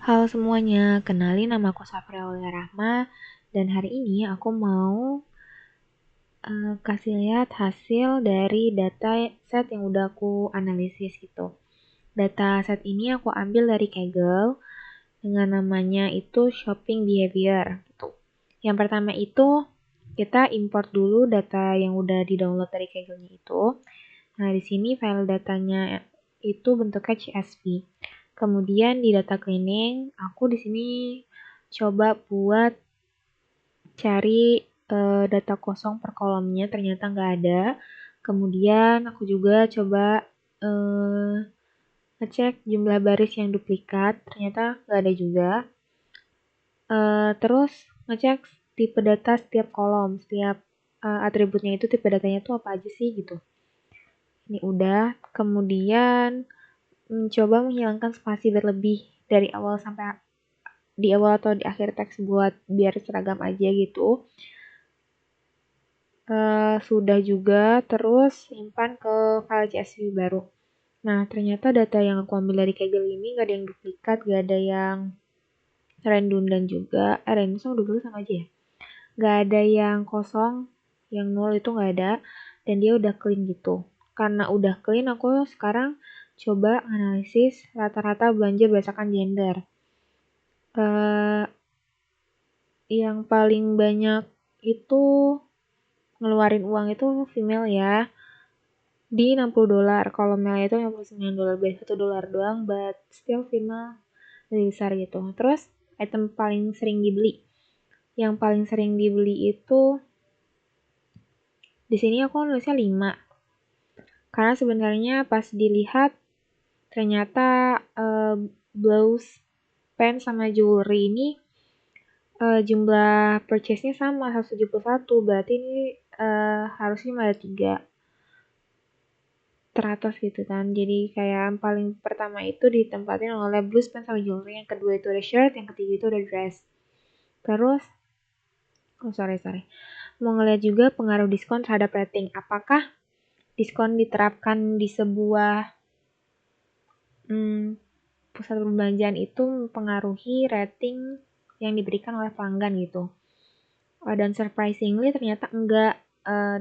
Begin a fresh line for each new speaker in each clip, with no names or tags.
Halo semuanya, kenalin nama aku Safira Aulia Rahma dan hari ini aku mau kasih lihat hasil dari data set yang udah aku analisis gitu. Data set ini aku ambil dari Kaggle dengan namanya itu shopping behavior gitu. Yang pertama itu kita import dulu data yang udah di-download dari Kaggle-nya itu. Nah, di sini file datanya itu bentuknya CSV. Kemudian di data cleaning, aku di sini coba buat cari data kosong per kolomnya, ternyata nggak ada. Kemudian aku juga coba ngecek jumlah baris yang duplikat, ternyata nggak ada juga. Terus ngecek tipe data setiap kolom, setiap atributnya itu tipe datanya tuh apa aja sih gitu. Ini udah, kemudian mencoba menghilangkan spasi berlebih dari awal sampai di awal atau di akhir teks buat biar seragam aja gitu. Sudah juga, terus simpan ke file CSV baru. Nah, ternyata data yang aku ambil dari Kaggle ini gak ada yang duplikat, gak ada yang redundant juga. Redundant sama duplik sama aja ya. Gak ada yang kosong, yang nol itu gak ada, dan dia udah clean gitu. Karena udah clean, aku sekarang coba analisis rata-rata belanja berdasarkan gender. Yang paling banyak itu ngeluarin uang itu female ya, di $60. Kalau male itu $59, beda $1 doang, but still female lebih besar gitu. Terus item paling sering dibeli. Yang paling sering dibeli itu di sini aku nulisnya 5. Karena sebenarnya pas dilihat ternyata blouse, pants sama jewelry ini jumlah purchase-nya sama 171, berarti ini harusnya ada 3 teratas gitu kan. Jadi kayak yang paling pertama itu ditempatin oleh blouse, pants sama jewelry, yang kedua itu ada shirt, yang ketiga itu ada dress. Terus sorry mau ngeliat juga pengaruh diskon terhadap rating. Apakah diskon diterapkan di sebuah pusat perbelanjaan itu mempengaruhi rating yang diberikan oleh pelanggan gitu. Dan surprisingly ternyata enggak.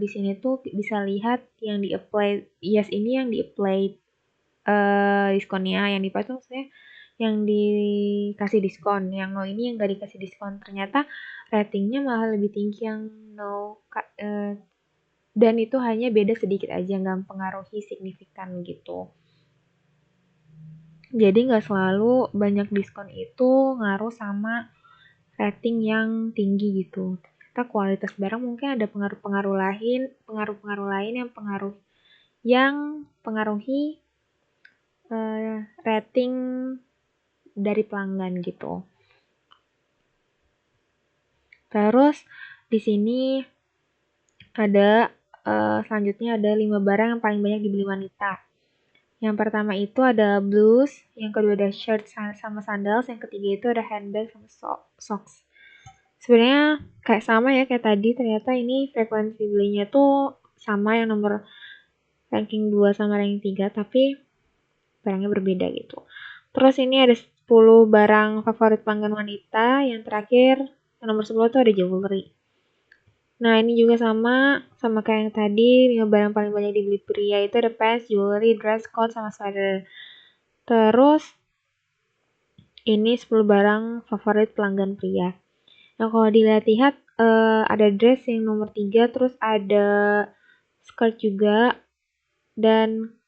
Di sini tuh bisa lihat yang di apply yes ini yang di apply diskonnya, yang di apply tuh maksudnya yang dikasih diskon, yang no ini yang gak dikasih diskon. Ternyata ratingnya malah lebih tinggi yang no, dan itu hanya beda sedikit aja, nggak mempengaruhi signifikan gitu. Jadi nggak selalu banyak diskon itu ngaruh sama rating yang tinggi gitu. Ternyata kualitas barang mungkin ada pengaruh-pengaruh lain yang pengaruhi rating dari pelanggan gitu. Terus di sini ada selanjutnya ada 5 barang yang paling banyak dibeli wanita. Yang pertama itu ada blouse, yang kedua ada shirt sama sandals, yang ketiga itu ada handbag sama socks. Sebenarnya kayak sama ya kayak tadi, ternyata ini frekuensi belinya tuh sama, yang nomor ranking 2 sama ranking 3, tapi barangnya berbeda gitu. Terus ini ada 10 barang favorit pelanggan wanita, yang terakhir yang nomor 10 tuh ada jewelry. Nah, ini juga sama kayak yang tadi, 5 barang paling banyak dibeli pria itu ada pants, jewelry, dress, coat, sama sweater. Terus ini 10 barang favorit pelanggan pria. Nah, kalau dilihat-lihat ada dress yang nomor 3, terus ada skirt juga, dan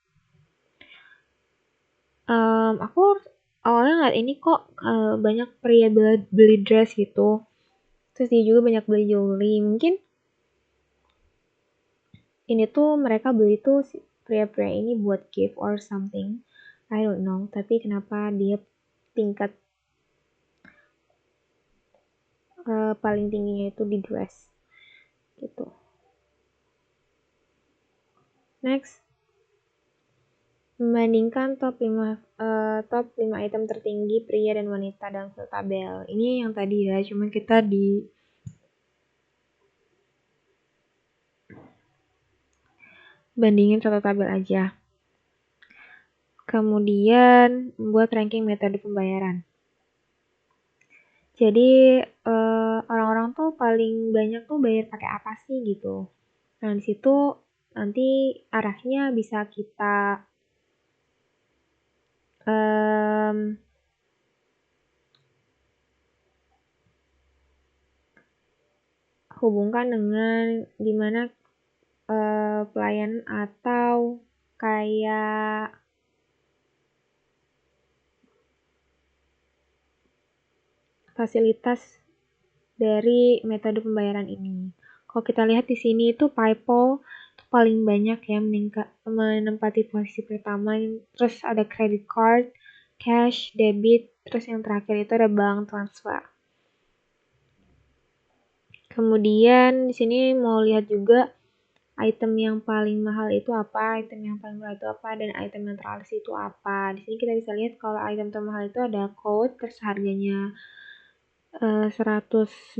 aku awalnya ngeliat ini kok banyak pria beli dress gitu. Terus dia juga banyak beli jewelry. Mungkin ini tuh mereka beli tuh pria-pria ini buat gift or something. I don't know. Tapi kenapa dia tingkat paling tingginya itu di dress gitu. Next, membandingkan top 5 item tertinggi pria dan wanita dalam satu tabel. Ini yang tadi ya, cuma kita bandingin satu tabel aja. Kemudian membuat ranking metode pembayaran. Jadi orang-orang tuh paling banyak tuh bayar pakai apa sih gitu. Nah, di situ nanti arahnya bisa kita hubungkan dengan gimana pelayanan atau kayak fasilitas dari metode pembayaran ini. Kalau kita lihat di sini itu PayPal itu paling banyak ya menempati posisi pertama. Terus ada credit card, cash, debit, terus yang terakhir itu ada bank transfer. Kemudian di sini mau lihat juga item yang paling mahal itu apa, item yang paling murah itu apa, dan item yang teralis itu apa. Di sini kita bisa lihat kalau item termahal itu ada coat, terus harganya $100,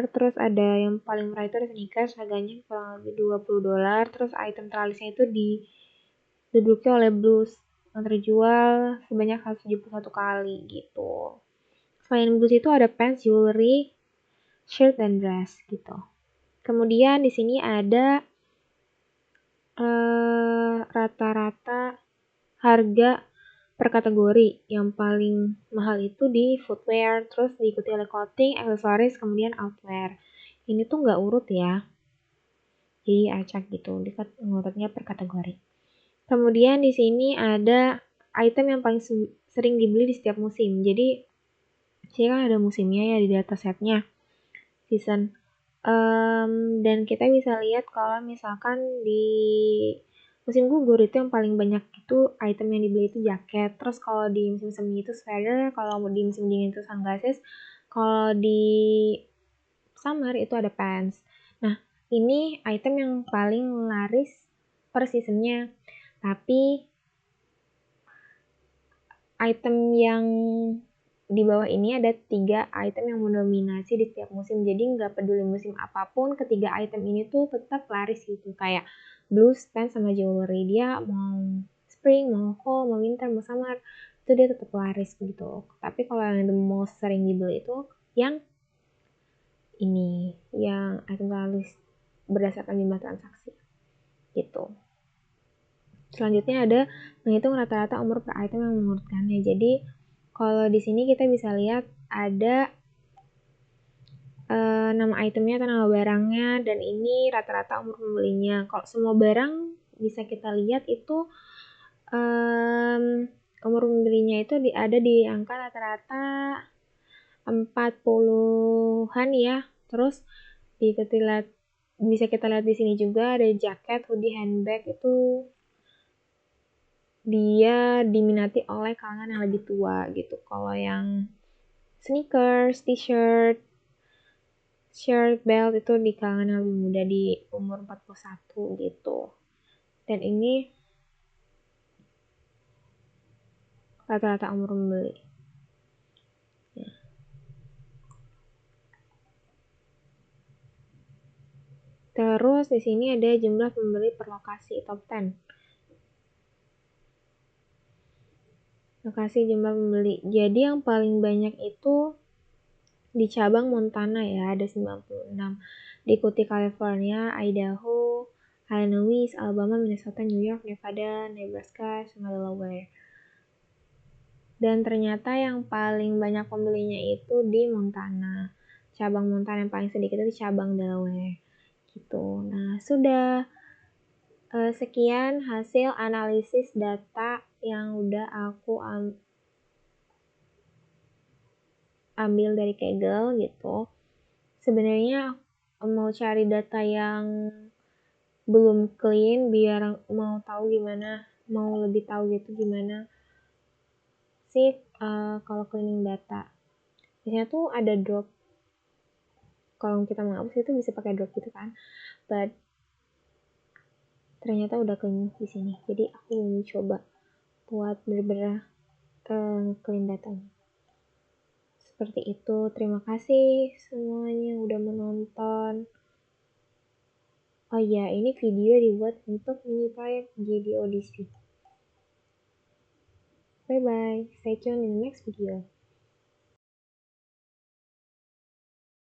terus ada yang paling murah itu ada sneakers, harganya kurang lebih $20, terus item teralisnya itu diduduki oleh blues yang terjual sebanyak 171 kali gitu. Selain blues itu ada pants, jewelry, shirt, dan dress gitu. Kemudian di sini ada rata-rata harga per kategori. Yang paling mahal itu di footwear, terus diikuti oleh clothing, aksesoris, kemudian outwear. Ini tuh nggak urut ya, jadi acak gitu, ngurutnya per kategori. Kemudian di sini ada item yang paling sering dibeli di setiap musim. Jadi sini kan ada musimnya ya di data setnya, season. Dan kita bisa lihat kalau misalkan di musim gugur itu yang paling banyak itu item yang dibeli itu jaket. Terus kalau di musim semi itu sweater, kalau di musim dingin itu sunglasses, kalau di summer itu ada pants. Nah, ini item yang paling laris per seasonnya. Tapi item yang di bawah ini ada 3 item yang mendominasi di setiap musim. Jadi nggak peduli musim apapun, ketiga item ini tuh tetap laris gitu. Kayak blues, pants, sama jewelry. Dia mau spring, mau fall, mau winter, mau summer, itu dia tetap laris gitu. Tapi kalau yang the most sering dibeli itu yang ini, yang item laris berdasarkan jumlah transaksi gitu. Selanjutnya ada menghitung rata-rata umur per item yang mengurutkannya. Jadi kalau di sini kita bisa lihat ada nama itemnya atau nama barangnya, dan ini rata-rata umur pembelinya. Kalau semua barang bisa kita lihat itu umur pembelinya itu ada di angka rata-rata 40-an ya. Terus bisa kita lihat di sini juga ada jaket, hoodie, handbag itu dia diminati oleh kalangan yang lebih tua gitu. Kalau yang sneakers, t-shirt, shirt, belt itu di kalangan yang lebih muda di umur 41 gitu. Dan ini rata-rata umur membeli. Ya. Terus di sini ada jumlah pembeli per lokasi top 10. Lokasi jumlah pembeli. Jadi yang paling banyak itu di cabang Montana ya, ada 96. Diikuti California, Idaho, Illinois, Alabama, Minnesota, New York, Nevada, Nebraska, sama Delaware. Dan ternyata yang paling banyak pembelinya itu di Montana. Cabang Montana yang paling sedikit itu di cabang Delaware. Gitu. Nah, sudah sekian hasil analisis data yang udah aku ambil dari Kaggle gitu. Sebenarnya mau cari data yang belum clean biar mau lebih tahu gitu gimana sih kalau cleaning data. Biasanya tuh ada drop, kalau kita menghapus itu bisa pakai drop gitu kan, but ternyata udah clean di sini. Jadi aku mau coba buat bener-bener clean datanya. Seperti itu. Terima kasih semuanya udah menonton. Oh iya, ini video dibuat untuk mini proyek jadi audisi. Bye bye. Stay tuned in the next video.